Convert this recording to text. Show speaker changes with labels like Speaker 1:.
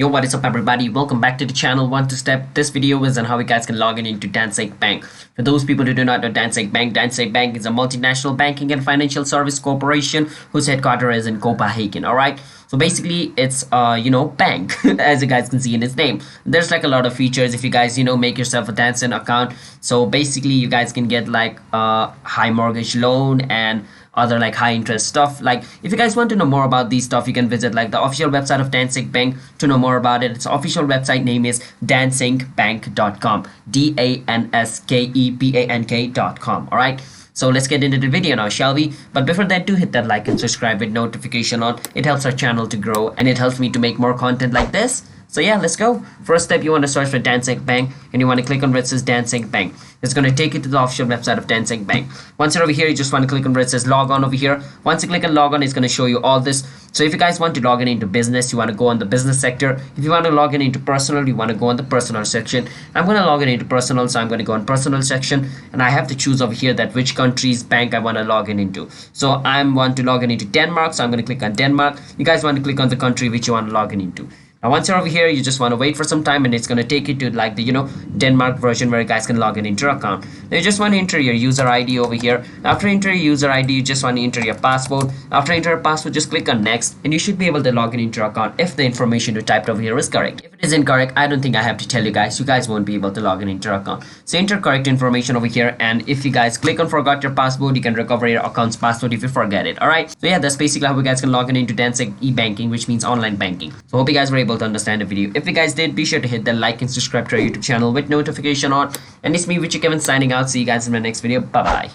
Speaker 1: Yo, what is up everybody? Welcome back to the channel One to Step. This video is on how you guys can log in into Danske Bank. For those people who do not know Danske Bank is a multinational banking and financial service corporation whose headquarters is in Copenhagen. Alright, so basically it's bank as you guys can see in its name. There's like a lot of features if you guys make yourself a Danske account. So basically you guys can get like a high mortgage loan and other like high interest stuff. Like if you guys want to know more about these stuff, you can visit like the official website of Danske Bank to know more about it. Its official website name is danskbank.com, DANSKEBANK.com. all right, so let's get into the video now, shall we? But before that, do hit that like and subscribe with notification on. It helps our channel to grow and it helps me to make more content like this. So yeah, let's go. First step, you want to search for Danske Bank and you want to click on where it says Danske Bank. It's going to take you to the official website of Danske Bank. Once you're over here, you just want to click on where it says log on over here. Once you click on log on, it's going to show you all this. So if you guys want to log in into business, you want to go on the business sector. If you want to log in into personal, you want to go on the personal section. I'm going to log in into personal, so I'm going to go on personal section and I have to choose over here that which country's bank I want to log in into. So I want to log in into Denmark, so I'm going to click on Denmark. You guys want to click on the country which you want to log in into. Now once you're over here, you just want to wait for some time and it's going to take you to like the Denmark version where you guys can log in into your account. Now you just want to enter your user ID over here. After entering your user ID, you just want to enter your password. After entering your password, just click on next and you should be able to log in into your account if the information you typed over here is correct. If it is incorrect, I don't think I have to tell you guys won't be able to log in into your account. So enter correct information over here, and if you guys click on forgot your password, you can recover your account's password if you forget it. Alright, so yeah, that's basically how you guys can log in into Danske e-banking, which means online banking. So hope you guys were able to understand the video. If you guys did, be sure to hit the like and subscribe to our YouTube channel with notification on. And it's me, Richie Kevin, signing out. See you guys in my next video. Bye bye.